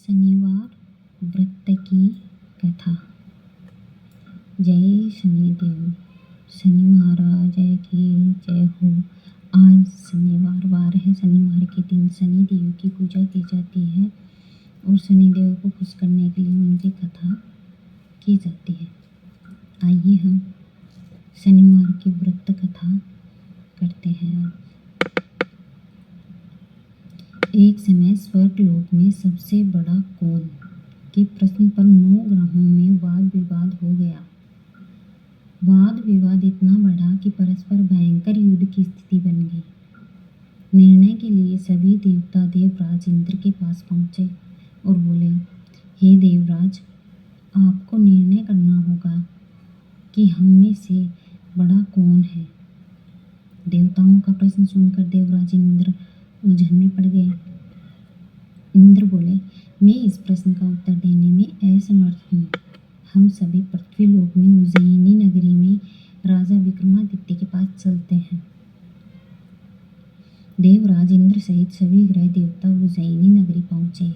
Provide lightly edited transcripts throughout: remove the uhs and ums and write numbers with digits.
शनिवार व्रत की कथा। जय शनिदेव, शनि महाराज की जय हो। आज शनिवार वार है। शनिवार के दिन शनिदेव की पूजा की जाती है और शनिदेव को खुश करने के लिए उनकी कथा की जाती है। आइए हम शनिवार की व्रत कथा करते हैं। एक समय स्वर्गलोक में सबसे बड़ा कौन के प्रश्न पर 9 ग्रहों में वाद विवाद हो गया। वाद विवाद इतना बढ़ा कि परस्पर भयंकर युद्ध की स्थिति बन गई। निर्णय के लिए सभी देवता देवराज इंद्र के पास पहुंचे और बोले, हे देवराज, आपको निर्णय करना होगा कि हम में से बड़ा कौन है। देवताओं का प्रश्न सुनकर देवराज इंद्र उलझन में पड़ गए। इंद्र बोले, मैं इस प्रश्न का उत्तर देने में असमर्थ हूँ। हम सभी पृथ्वीलोक में उज्जयिनी नगरी में राजा विक्रमादित्य के पास चलते हैं। देवराज इंद्र सहित सभी ग्रह देवता उज्जयिनी नगरी पहुंचे।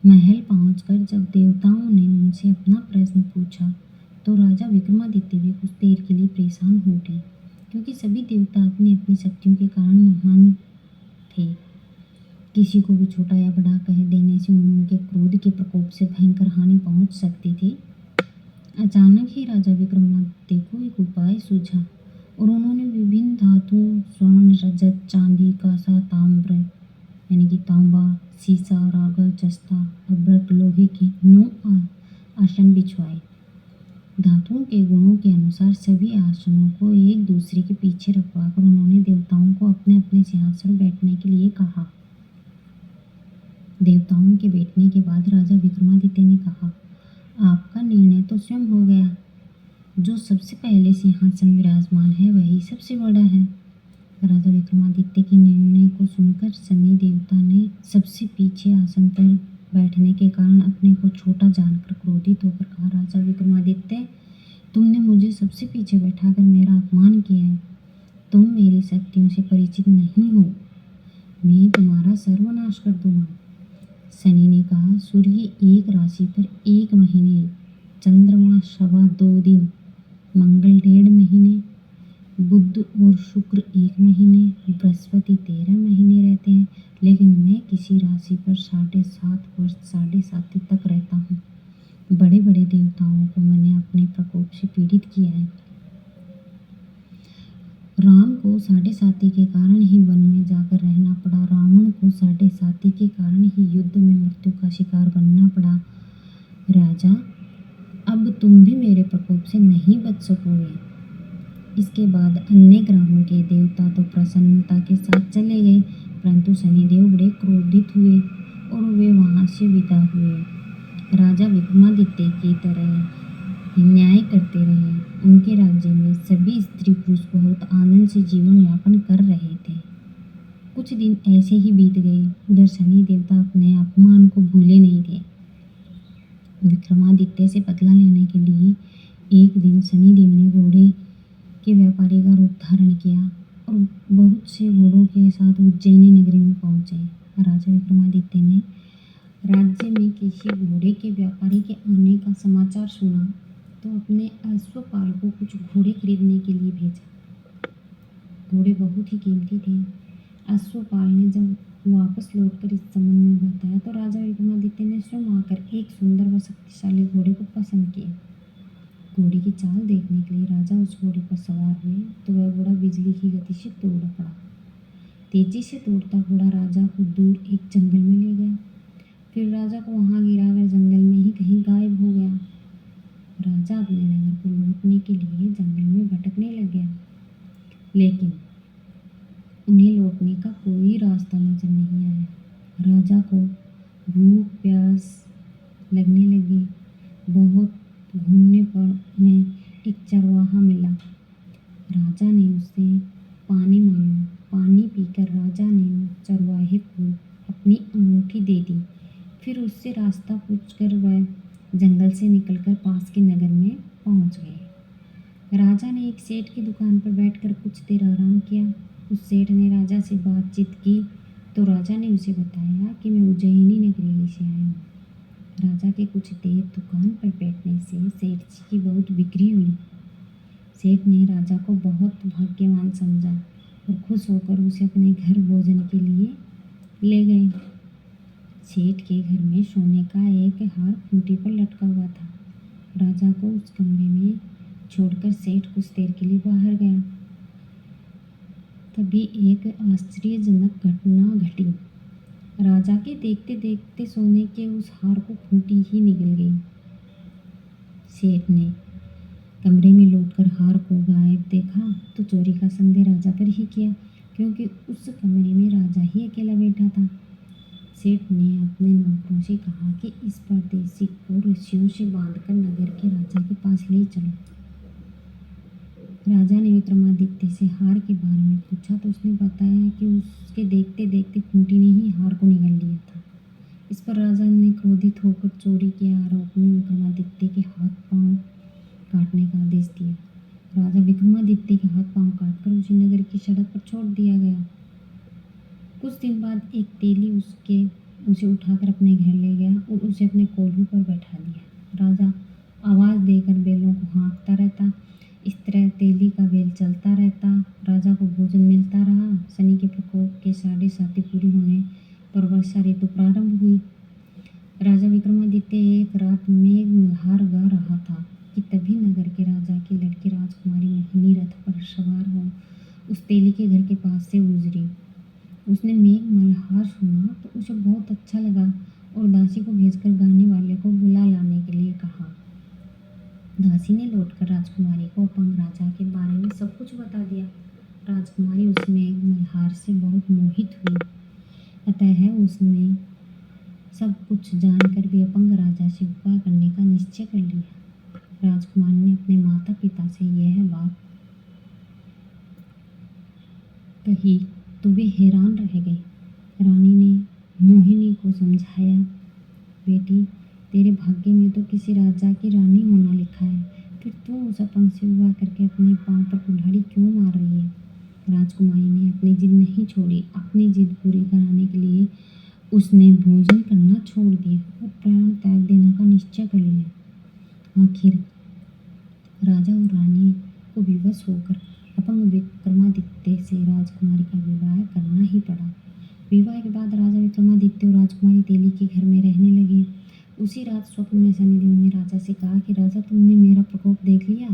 महल पहुंचकर जब देवताओं ने उनसे अपना प्रश्न पूछा तो राजा विक्रमादित्य भी कुछ देर के लिए परेशान हो गए, क्योंकि सभी देवता अपनी अपनी शक्तियों के कारण महान थे। किसी को भी छोटा या बड़ा कह देने से उनके क्रोध के प्रकोप से भयंकर हानि पहुंच सकती थी। अचानक ही राजा विक्रमादित्य को एक उपाय सूझा और उन्होंने विभिन्न धातु स्वर्ण, रजत, चांदी, कांसा, ताम्र यानी कि तांबा, सीसा, रागर, जस्ता, अभ्रक, लोहे के 9 आसन बिछवाए। धातुओं के गुणों के अनुसार सभी आसनों को एक दूसरे के पीछे रखवाकर उन्होंने देवताओं को अपने अपने सिंहासन पर बैठने के लिए कहा। देवताओं के बैठने के बाद राजा विक्रमादित्य ने कहा, आपका निर्णय तो स्वयं हो गया। जो सबसे पहले सिंहासन विराजमान है वही सबसे बड़ा है। राजा विक्रमादित्य के निर्णय को सुनकर शनि देवता ने सबसे पीछे आसन पर बैठने के कारण अपने को छोटा जानकर क्रोधित होकर कहा, राजा विक्रमादित्य, तुमने मुझे सबसे पीछे बैठाकर मेरा अपमान किया है। तुम मेरी शक्तियों से परिचित नहीं हो। मैं तुम्हारा सर्वनाश कर दूंगा। शनि ने कहा, सूर्य एक राशि पर 1 महीने, चंद्रमा 2.25 दिन, मंगल 1.5 महीने, बुध और शुक्र 1 महीने, बृहस्पति 13 महीने रहते हैं, लेकिन मैं किसी राशि पर 7.5 वर्ष 7.5 तक रहता हूँ। बड़े बड़े देवताओं को मैंने अपने प्रकोप से पीड़ित किया है। राम को 7.5 के कारण ही वन में जाकर रहना पड़ा। रावण को 7.5 के कारण ही युद्ध में मृत्यु का शिकार बनना पड़ा। राजा, अब तुम भी मेरे प्रकोप से नहीं बच सकोगे। इसके बाद अन्य ग्रहों के देवता तो प्रसन्नता के साथ चले गए, परंतु शनिदेव बड़े क्रोधित हुए और वे वहां से विदा हुए। राजा विक्रमादित्य की तरह न्याय करते रहे। उनके राज्य में सभी स्त्री पुरुष बहुत आनंद से जीवन यापन कर रहे थे। कुछ दिन ऐसे ही बीत गए। उधर शनि देवता अपने अपमान को भूले नहीं थे। विक्रमादित्य से बदला लेने के लिए एक दिन शनिदेव ने घोड़े के व्यापारी का रूप धारण किया और बहुत से घोड़ों के साथ उज्जैनी नगरी में पहुंचे। राजा विक्रमादित्य ने राज्य में किसी घोड़े के व्यापारी के आने का समाचार सुना तो अपने अश्वपाल को कुछ घोड़े खरीदने के लिए भेजा। घोड़े बहुत ही कीमती थे। अश्वपाल ने जब वापस लौटकर इस संबंध में बताया तो राजा विक्रमादित्य ने स्वयं आकर एक सुंदर व शक्तिशाली घोड़े को पसंद किया। घोड़े की चाल देखने के लिए राजा उस घोड़े पर सवार हुए तो वह घोड़ा बिजली की गति से दौड़ पड़ा। तेजी से दौड़ता घोड़ा राजा को दूर एक जंगल में ले गया। फिर राजा को वहां गिराकर जंगल में ही कहीं गायब हो गया। राजा अपने नगर को लौटने के लिए जंगल में भटकने लग गया, लेकिन उन्हें लौटने का कोई रास्ता नजर नहीं आया। राजा को भूख प्यास लगने लगी। बहुत घूमने पर उन्हें एक चरवाहा मिला। राजा ने उससे पानी मांगा। पानी पीकर राजा ने चरवाहे को अपनी अंगूठी दे दी। फिर उससे रास्ता पूछकर वह जंगल से निकलकर पास के नगर में पहुंच गए। राजा ने एक सेठ की दुकान पर बैठकर कुछ देर आराम किया। उस सेठ ने राजा से बातचीत की तो राजा ने उसे बताया कि मैं उज्जैनी नगरी से आया हूँ। राजा के कुछ देर दुकान पर बैठने से सेठ जी की बहुत बिक्री हुई। सेठ ने राजा को बहुत भाग्यवान समझा और खुश होकर उसे अपने घर भोजन के लिए ले गए। सेठ के घर में सोने का एक हार खूंटी पर लटका हुआ था। राजा को उस कमरे में छोड़कर सेठ कुछ देर के लिए बाहर गया। तभी एक आश्चर्यजनक घटना घटी। राजा के देखते देखते सोने के उस हार को खूंटी ही निकल गई। सेठ ने कमरे में लौटकर हार को गायब देखा तो चोरी का संदेह राजा पर ही किया, क्योंकि उस कमरे में राजा ही अकेला बैठा था। सेठ ने अपने नौकरों से कहा कि इस परदेसी को रस्सियों से बांधकर नगर के राजा के पास ले चलो। राजा ने विक्रमादित्य से हार के बारे में पूछा तो उसने बताया कि उसके देखते देखते खूंटी ने ही हार को निगल लिया था। इस पर राजा ने क्रोधित होकर चोरी के आरोप में विक्रमादित्य के हाथ पांव काटने का आदेश दिया। राजा विक्रमादित्य के हाथ पांव काटकर उसे नगर की सड़क पर छोड़ दिया गया। कुछ दिन बाद एक तेली उसे उठाकर अपने घर ले गया और उसे अपने कोल्हू पर बैठा दिया। राजा आवाज़ देकर बैलों को हाँकता रहता। इस तरह तेली का बैल चलता रहता। राजा को भोजन मिलता रहा। शनि के प्रकोप के 7.5 पूरी होने पर वर्षा ऋतु प्रारंभ हुई। राजा विक्रमादित्य एक रात मेघ मल्हार गा रहा था कि तभी नगर के राजा की लड़की राजकुमारी मोहिनी रथ पर सवार हो उस तेली के घर के पास से गुजरी। उसने मेघ मल्हार सुना तो उसे बहुत अच्छा लगा और दासी को भेजकर गाने वाले को बुला लाने के लिए कहा। दासी ने लौटकर राजकुमारी को अपंग राजा के बारे में सब कुछ बता दिया। राजकुमारी उस मेघ मल्हार से बहुत मोहित हुई, अतः उसने सब कुछ जानकर भी अपंग राजा से विवाह करने का निश्चय कर लिया। राजकुमारी ने अपने माता पिता से यह बात कही तो वे हैरान रह गए। रानी ने मोहिनी को समझाया, बेटी, तेरे भाग्य में तो किसी राजा की रानी होना लिखा है, फिर तू उस अपंग से विवाह करके अपने पांव पर कुल्हाड़ी क्यों मार रही है। राजकुमारी ने अपनी जिद नहीं छोड़ी। अपनी जिद पूरी कराने के लिए उसने भोजन करना छोड़ दिया और प्राण त्याग देने का निश्चय कर लिया। आखिर राजा और रानी को विवश होकर अपंग विक्रमादित्य से राजकुमारी का विवाह करना ही पड़ा। विवाह के बाद राजा विक्रमादित्य और राजकुमारी तेली के घर में रहने लगे। उसी रात स्वप्न में शनिदेव ने राजा से कहा कि राजा, तुमने मेरा प्रकोप देख लिया।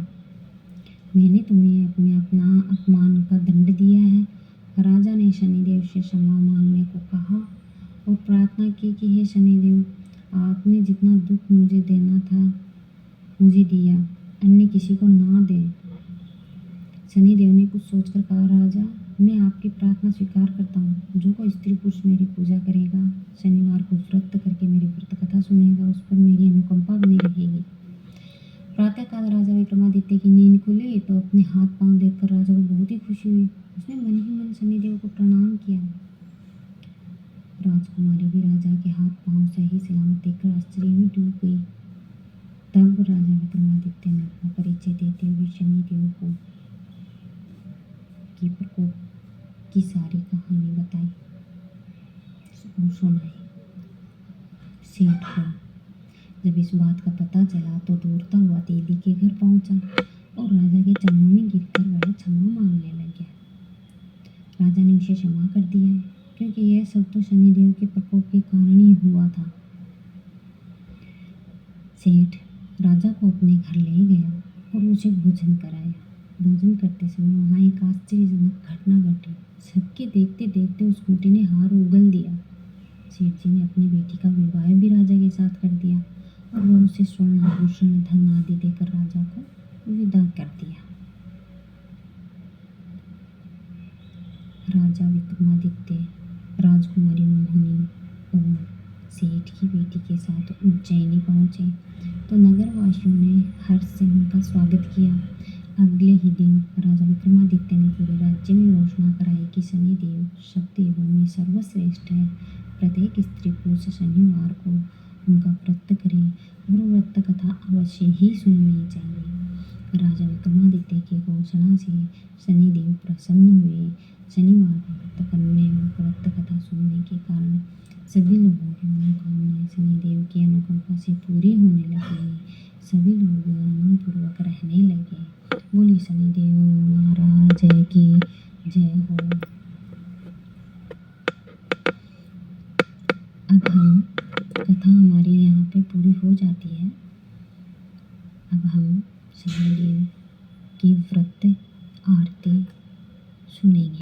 मैंने तुम्हें अपना अपमान का दंड दिया है। राजा ने शनिदेव से क्षमा मांगने को कहा और प्रार्थना की कि हे शनिदेव, आपने जितना दुख मुझे देना था मुझे दिया, अन्य किसी को ना दे। शनिदेव ने कुछ सोचकर कहा, राजा, मैं आपकी प्रार्थना स्वीकार करता हूँ। जो कोई स्त्री पुरुष मेरी पूजा करेगा, शनिवार को व्रत करके मेरी व्रत कथा सुनेगा, उस पर मेरी अनुकंपा बनी रहेगी। प्रातःकाल राजा विक्रमादित्य की नींद खुली तो अपने हाथ पांव देखकर राजा को बहुत ही खुशी हुई। उसने मन ही मन शनिदेव को प्रणाम किया। राजकुमारी भी राजा के हाथ पांव सही सलामत देखकर आश्चर्य में डूब गई। तब राजा विक्रमादित्य ने अपना परिचय देते हुए शनिदेव को की प्रकोप की सारी कहानी बताई और सुनाई। सेठ को जब इस बात का पता चला तो दौड़ता हुआ तेली के घर पहुंचा और राजा के चरणों में गिरकर वह क्षमा मांगने लग गया। राजा ने उसे क्षमा कर दिया, क्योंकि यह सब तो शनिदेव के प्रकोप के कारण ही हुआ था। सेठ राजा को अपने घर ले गया और उसे भोजन कराया। भोजन करते समय वहाँ एक आश्चर्यजनक घटना घटी। सबके देखते देखते उस खूंटी ने हार उगल दिया। सेठ जी ने अपनी बेटी का विवाह भी राजा के साथ कर दिया और वह उसे स्वर्ण आभूषण, धन आदि देकर राजा को विदा कर दिया। राजा विक्रमादित्य, राजकुमारी मोहिनी और सेठ की बेटी के साथ उज्जैनी पहुँचे तो नगरवासियों ने हर्ष से उनका स्वागत किया। अगले ही दिन राजा विक्रमादित्य ने पूरे राज्य में घोषणा कराई कि शनिदेव सब देवों में सर्वश्रेष्ठ है। प्रत्येक स्त्री पुरुष शनिवार को उनका व्रत करे और व्रत कथा अवश्य ही सुननी चाहिए। राजा विक्रमादित्य की घोषणा से शनिदेव प्रसन्न हुए। शनिवार को व्रत करने और व्रत कथा सुनने के कारण सभी लोगों की मनोकामनाएं शनिदेव की अनुकंपा से पूरी होने लगी। सभी लोग आनंदपूर्वक रहने लगे। बोली शनिदेव महाराज की जय हो। अब हम कथा हमारी यहाँ पे पूरी हो जाती है। अब हम शनिदेव की व्रत आरती सुनेंगे।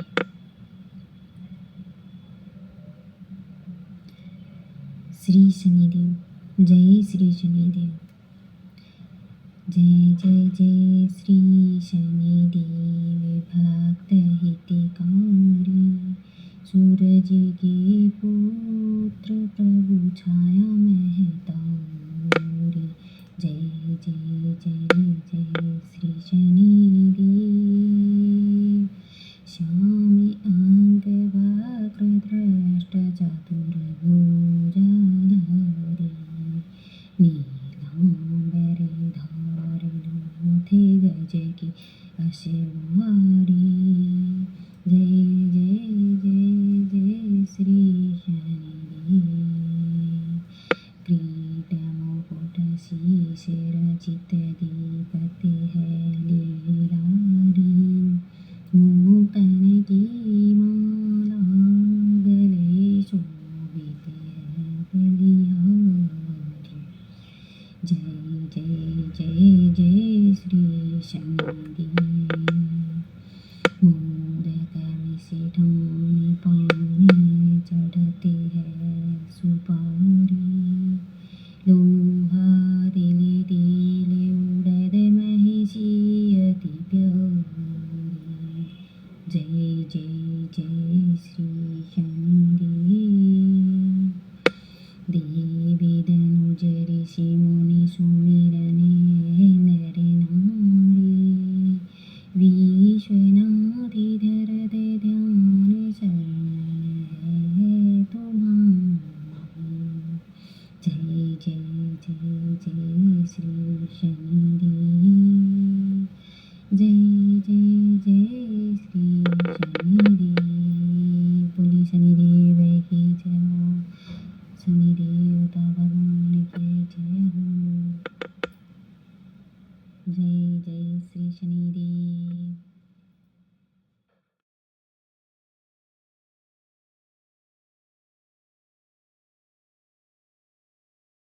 श्री शनिदेव, जय श्री शनिदेव। जय जय जय श्री शनिदेव भक्त हितकारी, सूरज के पुत्र प्रभु छाया महतारी। जय जय जय जय श्री शनिदेव, श्याम अंग वक्र दृष्ट चतुर भुजाधारी, नीलांबर धारी लोथे गज की अश्वारी। जय जय जय जय श्री शनिदेव, किरीट मुकुट शीश रचित दीपत है लीलारी, मुकुटन की माला गले शोभित है बलिहारी। जय जय जय जय श्री शनिदेव, मोदक मिष्ठान पान चढ़ते हैं सुपारी, लोहा तिल तिल उड़द महिषी अति प्यारी। जय जय जय श्री शनिदेव, देवी धनुज ऋषि मुनि सुमिरने नर नारी, विश्वनाथ धरत ध्यान शरण है तुम्हारी। जय जय जय जय श्री शनिदेव, जय जय जय श्री शनिदेव। बोली शनिदेव की जय हो। शनिदेवता भगवान की जय हो। जय जय श्री शनिदेव।